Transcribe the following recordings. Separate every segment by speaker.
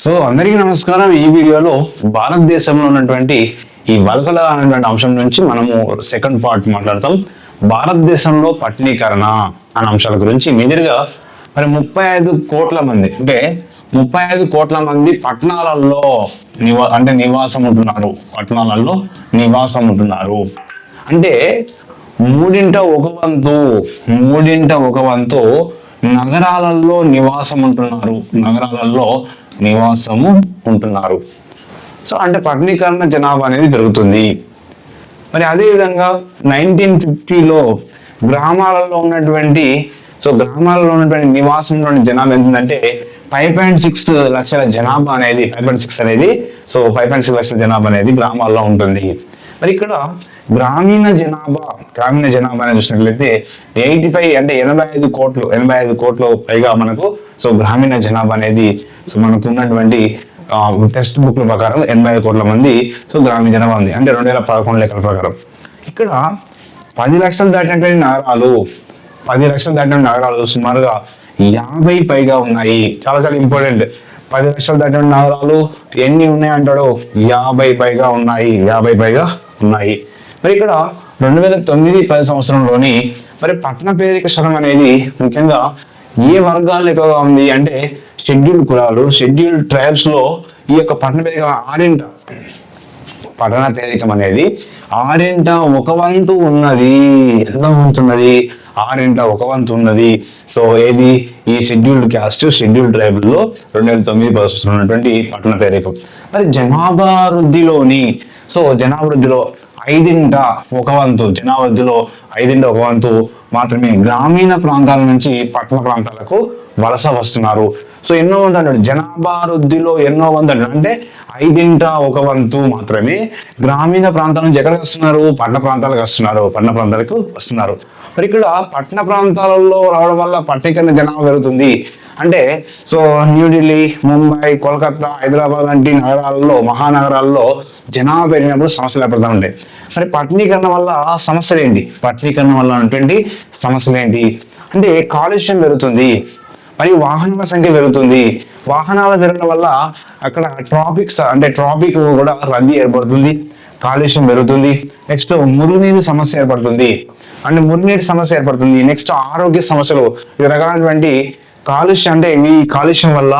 Speaker 1: So అందరికీ నమస్కారం. ఈ వీడియోలో భారతదేశంలో ఉన్నటువంటి ఈ వలసల అనేటువంటి అంశం నుంచి మనము సెకండ్ పార్ట్ మాట్లాడతాం. భారతదేశంలో పట్టణీకరణ అనే అంశాల గురించి మేజర్గా మరి 35 కోట్ల మంది అంటే 35 కోట్ల మంది పట్టణాలలో నివాసం ఉంటున్నారు. పట్టణాలలో నివాసం ఉంటున్నారు అంటే మూడింట ఒక వంతు నగరాలలో నివాసం ఉంటున్నారు. సో అంటే పట్టణీకరణ జనాభా అనేది పెరుగుతుంది. మరి అదేవిధంగా 1950లో గ్రామాలలో ఉన్నటువంటి నివాసంలోని జనాభా ఎంతంటే 5.6 లక్షల జనాభా అనేది 5.6 లక్షల జనాభా అనేది గ్రామాల్లో ఉంటుంది. మరి ఇక్కడ గ్రామీణ జనాభా అనేది చూసినట్లయితే 85 కోట్లు పైగా మనకు గ్రామీణ జనాభా అనేది మనకు ఉన్నటువంటి టెక్స్ట్ బుక్ల ప్రకారం 85 కోట్ల మంది గ్రామీణ జనాభా ఉంది. అంటే 2011 లెక్కల ప్రకారం ఇక్కడ 10 లక్షలు దాటినటువంటి నగరాలు సుమారుగా 50 పైగా ఉన్నాయి. చాలా చాలా ఇంపార్టెంట్. 10 లక్షలు దాటిన నగరాలు ఎన్ని ఉన్నాయి అంటాడు? 50 పైగా ఉన్నాయి. మరి ఇక్కడ 2009-10 సంవత్సరంలోని మరి పట్టణ పేదరిక శాతం అనేది ముఖ్యంగా ఏ వర్గాలు ఎక్కువగా ఉంది అంటే షెడ్యూల్డ్ కులాలు, షెడ్యూల్డ్ ట్రైబ్స్ లో ఈ యొక్క పట్టణ పేదరికం అనేది 1/6 ఉన్నది. ఎంత ఉంటున్నది? 1/6 ఉన్నది. సో ఏది? ఈ షెడ్యూల్డ్ క్యాస్ట్, షెడ్యూల్డ్ ట్రైబ్ లో 2009-10 ఉన్నటువంటి పట్టణ పేదరికం. మరి జనాభా వృద్ధిలో 1/5 మాత్రమే గ్రామీణ ప్రాంతాల నుంచి పట్టణ ప్రాంతాలకు వలస వస్తున్నారు. సో ఎన్నో వంతు అంటాడు జనాభా వృద్ధిలో ఎన్నో వంతు అంటాడు అంటే 1/5 మాత్రమే గ్రామీణ ప్రాంతాల నుంచి ఎక్కడికి వస్తున్నారు? పట్టణ ప్రాంతాలకు వస్తున్నారు. మరి ఇక్కడ పట్టణ ప్రాంతాలలో రావడం వల్ల పట్టణీకరణ జనాభా పెరుగుతుంది. అంటే న్యూఢిల్లీ, ముంబై, కోల్కతా, హైదరాబాద్ లాంటి మహానగరాల్లో జనాభా పెరిగినప్పుడు సమస్యలు ఏర్పడుతూ ఉంటాయి. మరి పట్టణీకరణ వల్ల సమస్యలు ఏంటి? ఉన్నటువంటి సమస్యలు ఏంటి అంటే కాలుష్యం పెరుగుతుంది, మరియు వాహనాల సంఖ్య పెరుగుతుంది. వాహనాలు పెరగడం వల్ల అక్కడ ట్రాఫిక్ కూడా రద్దీ ఏర్పడుతుంది, కాలుష్యం పెరుగుతుంది. నెక్స్ట్ మురుగునీరు సమస్య ఏర్పడుతుంది. నెక్స్ట్ ఆరోగ్య సమస్యలు, ఈ రకాలైనటువంటి కాలుష్యం అంటే ఈ కాలుష్యం వల్ల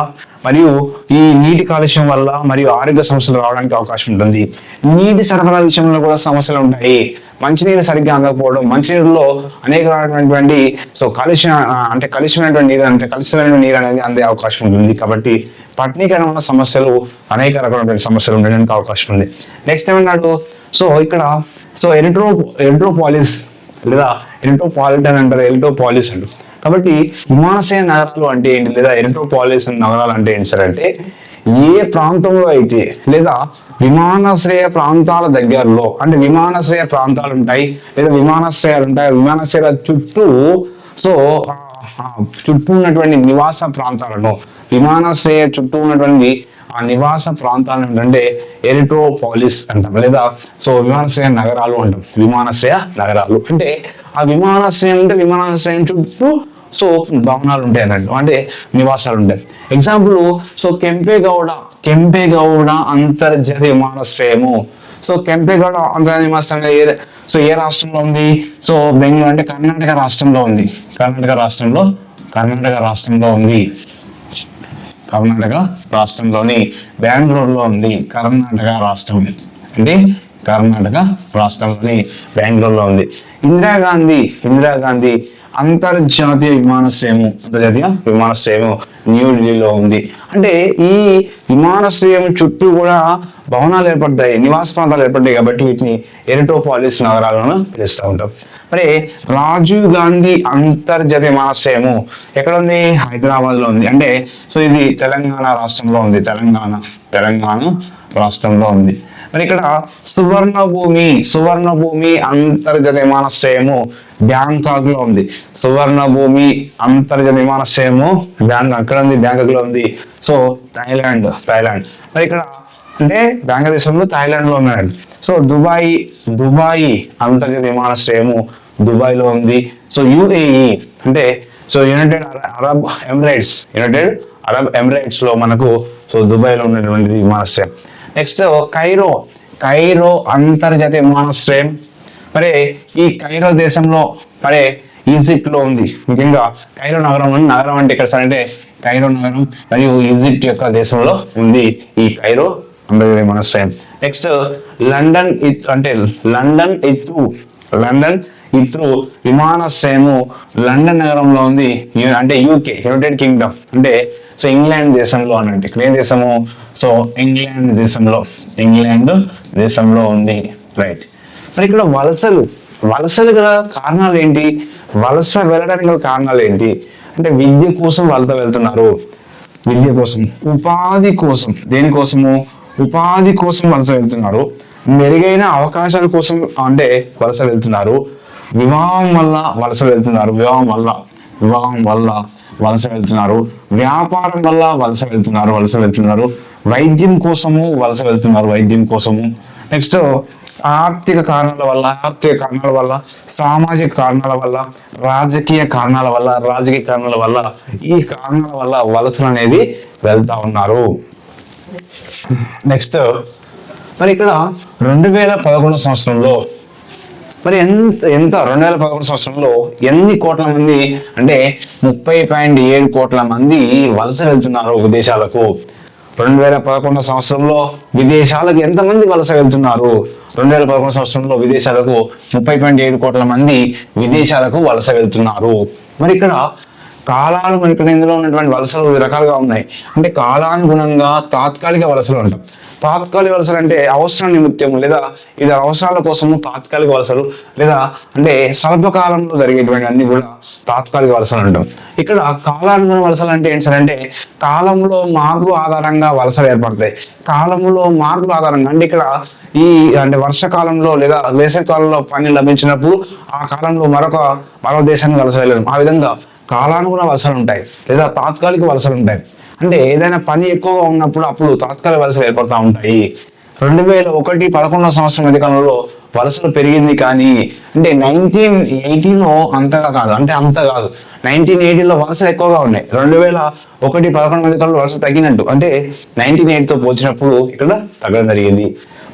Speaker 1: మరియు ఈ నీటి కాలుష్యం వల్ల మరియు ఆరోగ్య సమస్యలు రావడానికి అవకాశం ఉంటుంది. నీటి సరఫరా విషయంలో కూడా సమస్యలు ఉంటాయి. మంచినీరు సరిగ్గా అందకపోవడం, మంచినీరులో అనేక రకమైనటువంటి కలుషితమైనటువంటి నీరు అనేది అందే అవకాశం ఉంటుంది. కాబట్టి పట్టణీకరణ వల్ల అనేక రకమైనటువంటి సమస్యలు ఉండడానికి అవకాశం ఉంది. నెక్స్ట్ ఏమన్నాడు? ఇక్కడ ఎరిట్రోపాలిస్ లేదా ఎరిట్రోపాలిటన్ అంటారు, ఎరిట్రోపాలిస్ అంటారు. కాబట్టి విమానాశ్రయ నగరాలు అంటే ఏంటి లేదా ఎరిట్రోపాలిస్ నగరాలు అంటే ఏంటి సార్ అంటే ఏ ప్రాంతంలో అయితే లేదా విమానాశ్రయ ప్రాంతాల దగ్గరలో అంటే విమానాశ్రయ ప్రాంతాలు ఉంటాయి లేదా విమానాశ్రయాల చుట్టూ ఉన్నటువంటి నివాస ప్రాంతాలను ఆ నివాస ప్రాంతాలను ఏంటంటే ఎరిట్రోపాలిస్ అంటాం లేదా విమానాశ్రయ నగరాలు అంటాం. అంటే ఆ విమానాశ్రయం చుట్టూ భవనాలు ఉంటాయి అన్నట్టు, అంటే నివాసాలు ఉంటాయి. ఎగ్జాంపుల్ కెంపేగౌడ అంతర్జాతీయ విమానాశ్రయము. కెంపేగౌడ అంతర్జాతీయ విమానాశ్రయం ఏ రాష్ట్రంలో ఉంది? బెంగళూరు అంటే కర్ణాటక రాష్ట్రంలో ఉంది. కర్ణాటక రాష్ట్రంలోని బెంగళూరులో ఉంది. కర్ణాటక రాష్ట్రంలోని బెంగళూరులో ఉంది. ఇందిరాగాంధీ అంతర్జాతీయ విమానాశ్రయము న్యూఢిల్లీలో ఉంది. అంటే ఈ విమానాశ్రయం చుట్టూ కూడా భవనాలు ఏర్పడతాయి, నివాస ప్రాంతాలు ఏర్పడతాయి. కాబట్టి వీటిని ఎరిట్రోపాలిస్ నగరాలను పిలుస్తూ ఉంటాం. మరి రాజీవ్ గాంధీ అంతర్జాతీయ విమానాశ్రయము ఎక్కడ ఉంది? హైదరాబాద్ లో ఉంది. అంటే ఇది తెలంగాణ రాష్ట్రంలో ఉంది. మరి ఇక్కడ సువర్ణభూమి అంతర్జాతీయ విమానాశ్రయము బ్యాంకాక్ లో ఉంది. అక్కడ ఉంది, బ్యాంకాక్ లో ఉంది. థాయిలాండ్. మరి ఇక్కడ అంటే బ్యాంకాక్ దేశంలో థాయిలాండ్ లో ఉన్నాడు. దుబాయ్ అంతర్జాతీయ విమానాశ్రయము దుబాయ్ లో ఉంది. యుఏఈ అంటే యునైటెడ్ అరబ్ ఎమిరేట్స్ లో మనకు సో దుబాయ్ లో ఉన్నటువంటి విమానాశ్రయం. నెక్స్ట్ కైరో అంతర్జాతీయ విమానాశ్రయం. మరి ఈ కైరో దేశంలో మరి ఈజిప్ట్ లో ఉంది. ముఖ్యంగా కైరో నగరం అంటే ఇక్కడ సార్ అంటే కైరో నగరం మరియు ఈజిప్ట్ యొక్క దేశంలో ఉంది ఈ కైరో అంతర్జాతీయ విమానాశ్రయం. నెక్స్ట్ లండన్ ఇత్రూ విమానాశ్రయము లండన్ నగరంలో ఉంది. అంటే యూకే యునైటెడ్ కింగ్డమ్ అంటే సో ఇంగ్లాండ్ దేశంలో అన్నట్టు. ఇక్కడ ఏం దేశము? సో ఇంగ్లాండ్ దేశంలో ఉంది. రైట్. మరి ఇక్కడ వలసలు గల కారణాలు ఏంటి? వలస వెళ్ళడానికి గల కారణాలు ఏంటి అంటే విద్య కోసం వలస వెళ్తున్నారు. విద్య కోసం, ఉపాధి కోసం. దేనికోసము? ఉపాధి కోసం వలస వెళ్తున్నారు. మెరుగైన అవకాశాల కోసం అంటే వలస వెళ్తున్నారు. వివాహం వల్ల వలస వెళ్తున్నారు. వలస వెళ్తున్నారు. వ్యాపారం వల్ల వలస వెళ్తున్నారు. వైద్యం కోసము వలస వెళ్తున్నారు. నెక్స్ట్ ఆర్థిక కారణాల వల్ల, సామాజిక కారణాల వల్ల, రాజకీయ కారణాల వల్ల ఈ కారణాల వల్ల వలసలు అనేది వెళ్తా ఉన్నారు. నెక్స్ట్ మరి ఇక్కడ 2011 సంవత్సరంలో మరి ఎంత 2011 సంవత్సరంలో ఎన్ని కోట్ల మంది అంటే 30.7 కోట్ల మంది వలస వెళ్తున్నారు విదేశాలకు. 2011 సంవత్సరంలో విదేశాలకు ఎంతమంది వలస వెళ్తున్నారు? 2011 సంవత్సరంలో విదేశాలకు 30.7 కోట్ల మంది విదేశాలకు వలస వెళ్తున్నారు. మరి ఇక్కడ కాలాలు మరి ఇక్కడ ఇందులో ఉన్నటువంటి వలసలు రకాలుగా ఉన్నాయి. అంటే కాలానుగుణంగా తాత్కాలిక వలసలు అంటాం. తాత్కాలిక వలసలు అంటే అవసరం నిమిత్తం లేదా ఇది అవసరాల కోసము తాత్కాలిక వలసలు, లేదా అంటే స్వల్పకాలంలో జరిగేటువంటి అన్ని కూడా తాత్కాలిక వలసలు అంటాం. ఇక్కడ కాలానుగుణ వలసలు అంటే ఏంటి సార్ అంటే కాలంలో మార్పు ఆధారంగా వలసలు ఏర్పడతాయి. కాలంలో మార్పుల ఆధారంగా అంటే ఇక్కడ ఈ అంటే వర్షాకాలంలో లేదా వేసవి కాలంలో పని లభించినప్పుడు ఆ కాలంలో మరో దేశానికి వలస వెళ్ళడం. ఆ విధంగా కాలానుగుణ వలసలు ఉంటాయి లేదా తాత్కాలిక వలసలు ఉంటాయి. అంటే ఏదైనా పని ఎక్కువగా ఉన్నప్పుడు అప్పుడు తాత్కాలిక వలసలు ఏర్పడుతూ ఉంటాయి. 2011 సంవత్సరం మధ్యకాలంలో వలసలు పెరిగింది, కానీ అంటే 1980లో అంతగా కాదు. 1980లో వలసలు ఎక్కువగా ఉన్నాయి. 2011 మధ్యకాలంలో వలసలు తగ్గినట్టు. అంటే 1980తో పోల్చినప్పుడు ఇక్కడ తగ్గడం జరిగింది.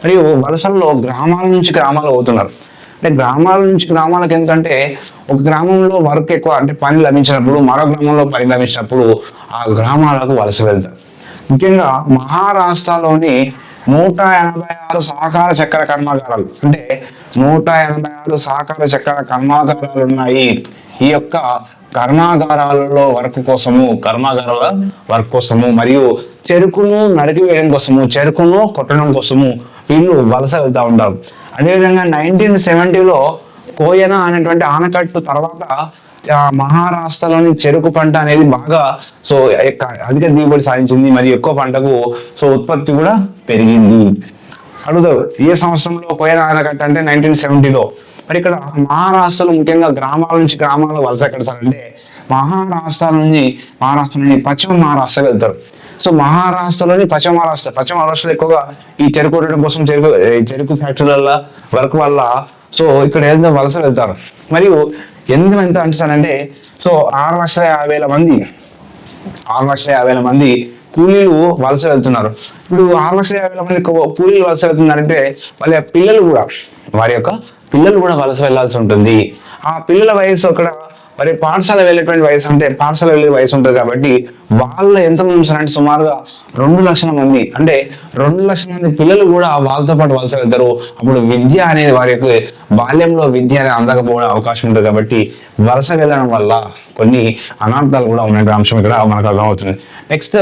Speaker 1: మరియు వలసల్లో గ్రామాల నుంచి గ్రామాలు అవుతున్నారు. అంటే గ్రామాల నుంచి గ్రామాలకు ఎందుకంటే ఒక గ్రామంలో వర్క్ ఎక్కువ అంటే పని లభించినప్పుడు మరో గ్రామంలో పని లభించినప్పుడు ఆ గ్రామాలకు వలస వెళ్తారు. ముఖ్యంగా మహారాష్ట్రలోని 186 సహకార చక్కెర కర్మాగారాలు అంటే 186 సహకార చక్కెర కర్మాగారాలు ఉన్నాయి. ఈ యొక్క కర్మాగారాలలో వర్క్ కోసము మరియు చెరుకును నరికివేయడం కోసము, చెరుకును కొట్టడం కోసము వీళ్ళు వలస వెళ్తూ ఉంటారు. అదేవిధంగా 1970లో కోయన అనేటువంటి ఆనకట్టు తర్వాత మహారాష్ట్రలోని చెరుకు పంట అనేది బాగా అధిక దిగుబడి సాధించింది. మరియు ఎక్కువ పంటకు ఉత్పత్తి కూడా పెరిగింది. అడుగుతారు ఏ సంవత్సరంలో కోయన ఆనకట్ట అంటే 1970లో. మరి ఇక్కడ మహారాష్ట్రలో ముఖ్యంగా గ్రామాల నుంచి గ్రామాలకు వలస ఎక్కడ సార్ అంటే మహారాష్ట్ర నుండి పశ్చిమ మహారాష్ట్ర వెళ్తారు. మహారాష్ట్రలోని పశ్చిమ మహారాష్ట్రలో ఎక్కువగా ఈ చెరుకు కొట్టడం కోసం చెరుకు ఫ్యాక్టరీల వర్క్ వల్ల ఇక్కడ ఏదైనా వలస వెళ్తారు. మరియు ఎంత అంటే సార్ అంటే 6,50,000 మంది కూలీలు వలస వెళ్తున్నారు. ఇప్పుడు 6,50,000 మంది కూలీలు వలస వెళ్తున్నారంటే వారి యొక్క పిల్లలు కూడా వలస వెళ్లాల్సి ఉంటుంది. ఆ పిల్లల వయసు అక్కడ మరి పాఠశాల వెళ్ళేటువంటి వయసు అంటే పాఠశాల వెళ్ళే వయసు ఉంటుంది. కాబట్టి వాళ్ళ ఎంతమంది ఉంటారంటే సుమారుగా 2 లక్షల మంది. అంటే 2 లక్షల మంది పిల్లలు కూడా వాళ్ళతో పాటు వలస వెళ్తారు. అప్పుడు విద్య అనేది వారి యొక్క బాల్యంలో విద్య అనేది అందకపోవడం అవకాశం ఉంటుంది. కాబట్టి వలస వెళ్ళడం వల్ల కొన్ని అనార్థాలు కూడా ఉన్న అంశం ఇక్కడ మనకు అర్థమవుతుంది. నెక్స్ట్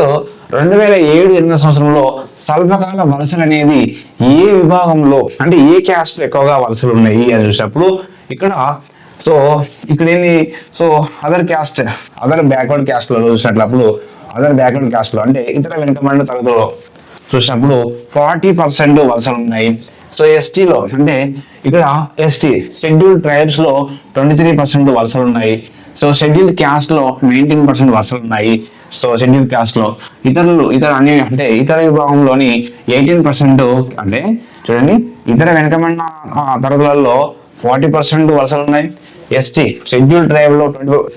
Speaker 1: 2007-8 సంవత్సరంలో స్వల్పకాల వలసలు అనేది ఏ విభాగంలో అంటే ఏ క్యాస్ట్ ఎక్కువగా వలసలు ఉన్నాయి అని చూసినప్పుడు ఇక్కడ ఏంది అదర్ బ్యాక్వర్డ్ క్యాస్ట్ లో చూసినప్పుడు అంటే ఇతర వెనుకబడిన తరగతుల్లో చూసినప్పుడు 40% వలసలు ఉన్నాయి. ఎస్టీలో అంటే ఇక్కడ ఎస్టీ షెడ్యూల్డ్ ట్రైబ్స్ లో 23% వలసలు ఉన్నాయి. షెడ్యూల్డ్ క్యాస్ట్ లో 19% వలసలు ఉన్నాయి. షెడ్యూల్డ్ క్యాస్ట్ లో ఇతర విభాగంలోని 18% అంటే చూడండి ఇతర వెనుకబడిన తరగతులలో 40% వలసలు ఉన్నాయి. ఎస్టీ షెడ్యూల్ ట్రైబ్ లో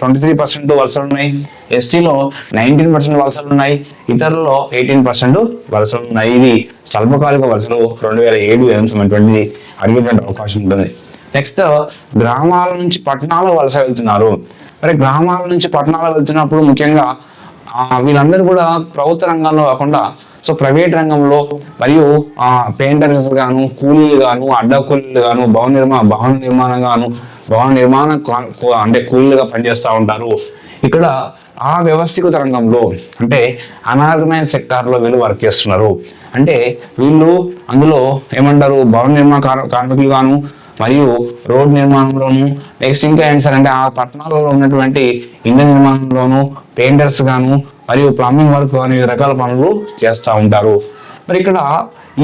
Speaker 1: 23% వలసలు ఉన్నాయి, ఎస్సీలో 19% వలసలు ఉన్నాయి, ఇతరులలో 18% వలసలు ఉన్నాయి. ఇది స్వల్పకాలిక వలసలు 2007 సంబంధించినటువంటిది అడిగేటువంటి అవకాశం ఉంటుంది. నెక్స్ట్ గ్రామాల నుంచి పట్టణాలకు వలస వెళ్తున్నారు. మరి గ్రామాల నుంచి పట్టణాలకు వెళ్తున్నప్పుడు ముఖ్యంగా వీళ్ళందరూ కూడా ప్రభుత్వ రంగంలో కాకుండా ప్రైవేట్ రంగంలో మరియు పెయింటర్స్ గాను, కూలీలు గాను, అడ్డ కూలీలు గాను, భవన నిర్మాణ అంటే కూలీలుగా పనిచేస్తూ ఉంటారు. ఇక్కడ ఆ వ్యవస్థీకృత రంగంలో అంటే అనార్గనైజ్ సెక్టార్లో వీళ్ళు వర్క్ చేస్తున్నారు. అంటే వీళ్ళు అందులో ఏమంటారు, భవన నిర్మాణ కార్మికులు గాను మరియు రోడ్ నిర్మాణంలోను, నెక్స్ట్ ఇంకా ఏంటి సార్ అంటే ఆ పట్టణాలలో ఉన్నటువంటి ఇళ్ల నిర్మాణంలోను పెయింటర్స్ గాను మరియు ప్లంబింగ్ వర్క్ కానీ రకాల పనులు చేస్తూ ఉంటారు. మరి ఇక్కడ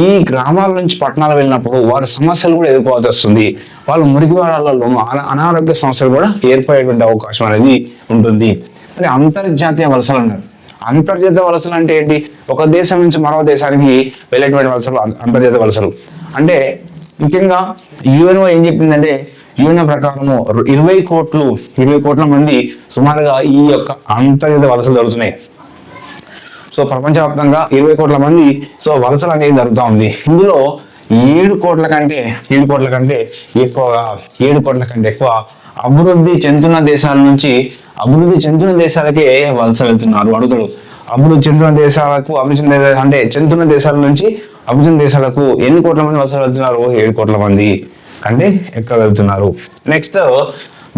Speaker 1: ఈ గ్రామాల నుంచి పట్టణాలు వెళ్ళినప్పుడు వారి సమస్యలు కూడా ఎదుర్కోవాల్సి వస్తుంది. వాళ్ళు మురికివాడలలోనూ అనారోగ్య సమస్యలు కూడా ఏర్పడేటువంటి అవకాశం అనేది ఉంటుంది. మరి అంతర్జాతీయ వలసలు అన్నారు. అంతర్జాతీయ వలసలు అంటే ఏంటి? ఒక దేశం నుంచి మరో దేశానికి వెళ్ళేటువంటి వలసలు అంతర్జాతీయ వలసలు. అంటే ముఖ్యంగా యుఎన్ఓ ఏం చెప్పిందంటే, యుఎన్ఓ ప్రకారము 20 కోట్ల మంది సుమారుగా ఈ యొక్క అంతర్జాతీయ వలసలు జరుగుతున్నాయి. ప్రపంచవ్యాప్తంగా 20 కోట్ల మంది వలసలు అనేది జరుగుతూ ఉంది. ఇందులో 7 కోట్ల కంటే ఎక్కువ అభివృద్ధి చెందుతున్న దేశాల నుంచి అభివృద్ధి చెందుతున్న దేశాలకే వలస వెళ్తున్నారు. అడుగుతాడు, అభివృద్ధి చెందుతున్న దేశాలకు చెందుతున్న దేశాల నుంచి అభివృద్ధి దేశాలకు ఎన్ని కోట్ల మంది వలస వెళ్తున్నారు? 7 కోట్ల మంది కంటే ఎక్కువ వెళ్తున్నారు. నెక్స్ట్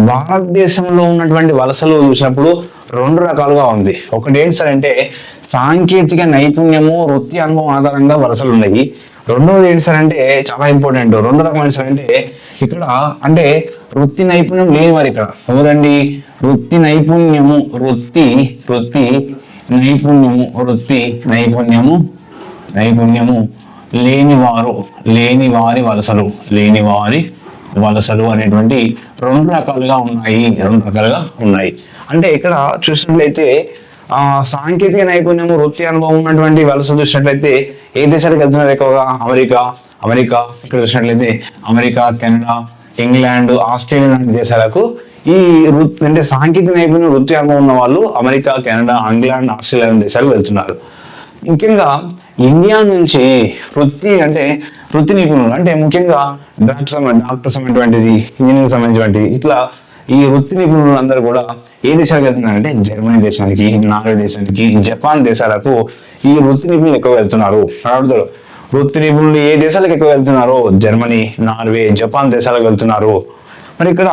Speaker 1: భారతదేశంలో ఉన్నటువంటి వలసలు చూసినప్పుడు 2 రకాలుగా ఉంది. ఒకటి ఏంటి సార్ అంటే సాంకేతిక నైపుణ్యము, వృత్తి అనుభవం ఆధారంగా వలసలు ఉన్నాయి. రెండవది ఏంటి సార్ అంటే చాలా ఇంపార్టెంట్, 2 రకమైన సార్ అంటే ఇక్కడ అంటే వృత్తి నైపుణ్యం లేని వారు ఇక్కడ ఎవరండి? వృత్తి నైపుణ్యము లేని వారి వలసలు అనేటువంటి 2 రకాలుగా ఉన్నాయి. అంటే ఇక్కడ చూసినట్లయితే సాంకేతిక నైపుణ్యము, వృత్తి అనుభవం ఉన్నటువంటి వలసలు చూసినట్లయితే ఏ దేశాలకు వెళ్తున్నారు ఎక్కువగా? అమెరికా ఇక్కడ చూసినట్లయితే అమెరికా, కెనడా, ఇంగ్లాండ్, ఆస్ట్రేలియా లాంటి దేశాలకు ఈ అంటే సాంకేతిక నైపుణ్యం, వృత్తి అనుభవం ఉన్న వాళ్ళు అమెరికా, కెనడా, ఇంగ్లాండ్, ఆస్ట్రేలియా లాంటి దేశాలకు వెళ్తున్నారు. ముఖ్యంగా ఇండియా నుంచి వృత్తి నిపుణులు అంటే ముఖ్యంగా డాక్టర్స్ అనేటువంటిది, ఇంజనీరింగ్ సంబంధించినటువంటి ఇట్లా ఈ వృత్తి నిపుణులు అందరూ కూడా ఏ దేశాలకు వెళ్తున్నారంటే జర్మనీ దేశానికి, నార్వే దేశానికి, జపాన్ దేశాలకు ఈ వృత్తి నిపుణులు ఎక్కువ వెళ్తున్నారు. వృత్తి నిపుణులు ఏ దేశాలకు ఎక్కువ వెళ్తున్నారో జర్మనీ, నార్వే, జపాన్ దేశాలకు వెళ్తున్నారు. మరి ఇక్కడ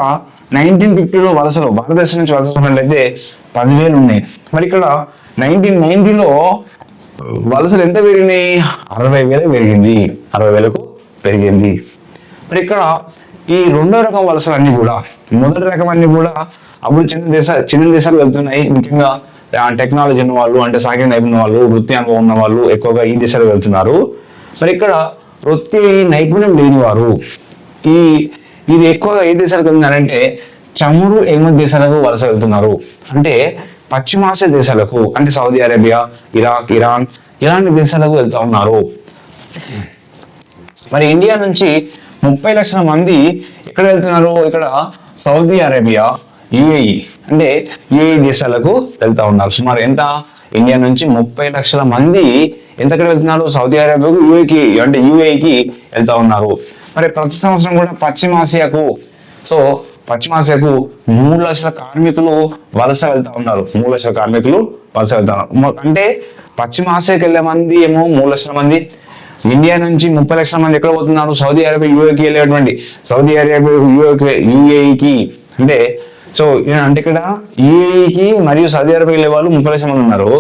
Speaker 1: 1950లో వలసలు భారతదేశం నుంచి వలసలున్నట్లయితే 10,000 ఉన్నాయి. మరి ఇక్కడ 1990లో వలసలు ఎంత పెరిగినాయి? 60,000కు పెరిగింది. మరి ఇక్కడ ఈ 2వ రకం వలసలన్నీ కూడా, మొదటి రకం అన్ని కూడా అభివృద్ధి చెందిన దేశాలు వెళ్తున్నాయి. ముఖ్యంగా టెక్నాలజీ ఉన్న వాళ్ళు, అంటే సాంకేతిక నైపుణ్యం వాళ్ళు, వృత్తి అనుభవం ఉన్న వాళ్ళు ఎక్కువగా ఈ దేశాలకు వెళ్తున్నారు. మరి ఇక్కడ వృత్తి నైపుణ్యం లేని వారు ఇది ఎక్కువగా ఏ దేశాలకు వెళ్తున్నారంటే చమురు ఎగుమతి దేశాలకు వలస వెళ్తున్నారు. అంటే పశ్చిమాసియా దేశాలకు, అంటే సౌదీ అరేబియా, ఇరాక్, ఇరాన్ ఇలాంటి దేశాలకు వెళ్తూ ఉన్నారు. మరి ఇండియా నుంచి 30 లక్షల మంది ఎక్కడ వెళ్తున్నారు? ఇక్కడ సౌదీ అరేబియా, యుఏఈ అంటే యుఏఈ దేశాలకు వెళ్తా ఉన్నారు. సుమారు ఎంత? ఇండియా నుంచి 30 లక్షల మంది ఎంతక్కడ వెళ్తున్నారు? సౌదీ అరేబియాకు, యుఏఈకి వెళ్తా ఉన్నారు. మరి ప్రతి సంవత్సరం కూడా పశ్చిమాసియాకు 3 లక్షల కార్మికులు వలస వెళ్తా ఉన్నారు. 3 లక్షల కార్మికులు వలస వెళ్తా ఉన్నారు. అంటే పశ్చిమాసియాకి వెళ్ళే మంది ఏమో 3 లక్షల మంది, ఇండియా నుంచి 30 లక్షల మంది ఎక్కడ పోతున్నారు? సౌదీ అరేబియా, యుఏఈకి వెళ్ళేటువంటి సౌదీ అరేబియా, యుఏఈకి అంటే అంటే ఇక్కడ యుఏఈకి మరియు సౌదీ అరేబియా వెళ్ళే వాళ్ళు 30 లక్షల మంది ఉన్నారు.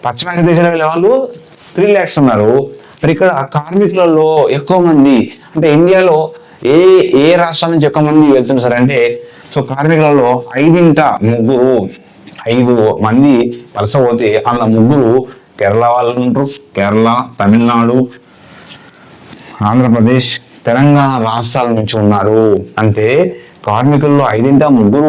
Speaker 1: పశ్చిమాసియా దేశాలకు వెళ్ళే వాళ్ళు 3 lakhs ఉన్నారు. మరి ఇక్కడ కార్మికులలో ఎక్కువ మంది అంటే ఇండియాలో ఏ రాష్ట్రాల నుంచి ఎక్కువ మంది వెళ్తున్నారు సార్ అంటే కార్మికులలో 5 మంది వలస పోతే అందులో 3 కేరళ వాళ్ళు ఉంటారు. కేరళ, తమిళనాడు, ఆంధ్రప్రదేశ్, తెలంగాణ రాష్ట్రాల నుంచి ఉన్నారు. అంటే కార్మికుల్లో 3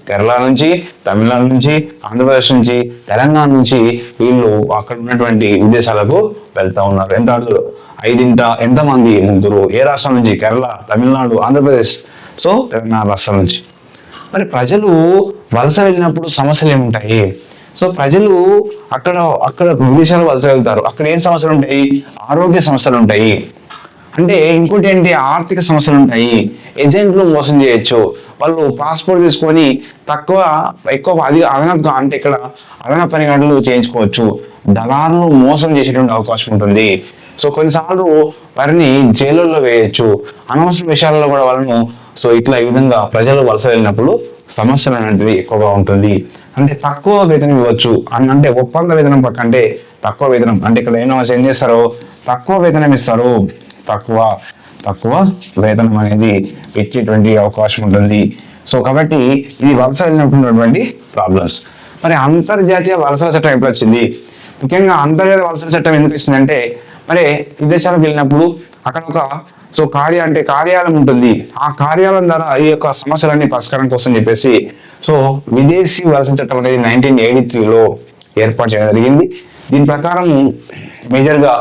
Speaker 1: కేరళ నుంచి, తమిళనాడు నుంచి, ఆంధ్రప్రదేశ్ నుంచి, తెలంగాణ నుంచి వీళ్ళు అక్కడ ఉన్నటువంటి విదేశాలకు వెళ్తా ఉన్నారు. ఎంత అడుగుతారు? 5 ఎంతమంది? 3. ఏ రాష్ట్రం నుంచి? కేరళ, తమిళనాడు, ఆంధ్రప్రదేశ్, తెలంగాణ రాష్ట్రం నుంచి. మరి ప్రజలు వలస వెళ్ళినప్పుడు సమస్యలు ఏముంటాయి? సో ప్రజలు అక్కడ అక్కడ విదేశాలు వలస వెళ్తారు, అక్కడ ఏం సమస్యలు ఉంటాయి? ఆరోగ్య సమస్యలు ఉంటాయి. అంటే ఇంకోటి ఏంటి, ఆర్థిక సమస్యలు ఉంటాయి. ఏజెంట్లు మోసం చేయొచ్చు, వాళ్ళు పాస్పోర్ట్ తీసుకొని ఎక్కువ అదనపు అంటే ఇక్కడ అదనపు పని గంటలు చేయించుకోవచ్చు, దళారులు మోసం చేసేటువంటి అవకాశం ఉంటుంది. సో కొన్నిసార్లు వారిని జైలుల్లో వేయచ్చు, అనవసర విషయాల్లో కూడా వాళ్ళను. సో ఇట్లా ఈ విధంగా ప్రజలు వలస వెళ్ళినప్పుడు సమస్యలు అనేటివి ఎక్కువగా ఉంటుంది. అంటే తక్కువ వేతనం ఇవ్వచ్చు అంటే ఒప్పంద వేతనం కంటే తక్కువ వేతనం, అంటే ఇక్కడ ఏం చేస్తారో తక్కువ వేతనం ఇస్తారు, తక్కువ వేతనం అనేది ఇచ్చేటువంటి అవకాశం ఉంటుంది. సో కాబట్టి ఇది వలస వెళ్ళినటువంటి ప్రాబ్లమ్స్. మరి అంతర్జాతీయ వలసల చట్టం ఎప్పుడు వచ్చింది? ముఖ్యంగా అంతర్జాతీయ వలసల చట్టం ఎందుకు వచ్చిందంటే, మరి విదేశాలకు వెళ్ళినప్పుడు అక్కడ ఒక కార్యాలయం ఉంటుంది, ఆ కార్యాలయం ద్వారా ఈ యొక్క సమస్యలన్నీ పరిష్కారం కోసం చెప్పేసి సో విదేశీ వలసల చట్టం అనేది 1983లో ఏర్పాటు చేయడం జరిగింది. దీని ప్రకారం మేజర్గా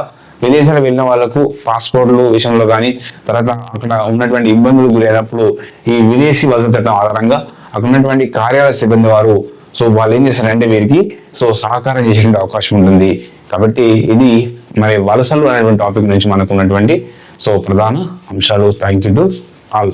Speaker 1: విదేశాలకు వెళ్ళిన వాళ్ళకు పాస్పోర్ట్లు విషయంలో కానీ, తర్వాత అక్కడ ఉన్నటువంటి ఇబ్బందులు గురైనప్పుడు ఈ విదేశీ వలస చట్టం ఆధారంగా అక్కడ ఉన్నటువంటి కార్యాలయ సిబ్బంది వారు సో వాళ్ళు ఏం చేస్తారంటే వీరికి సో సహకారం చేసేటువంటి అవకాశం ఉంటుంది. కాబట్టి ఇది మరి వలసలు అనేటువంటి టాపిక్ నుంచి మనకు ఉన్నటువంటి సో ప్రధాన అంశాలు. Thank you to all.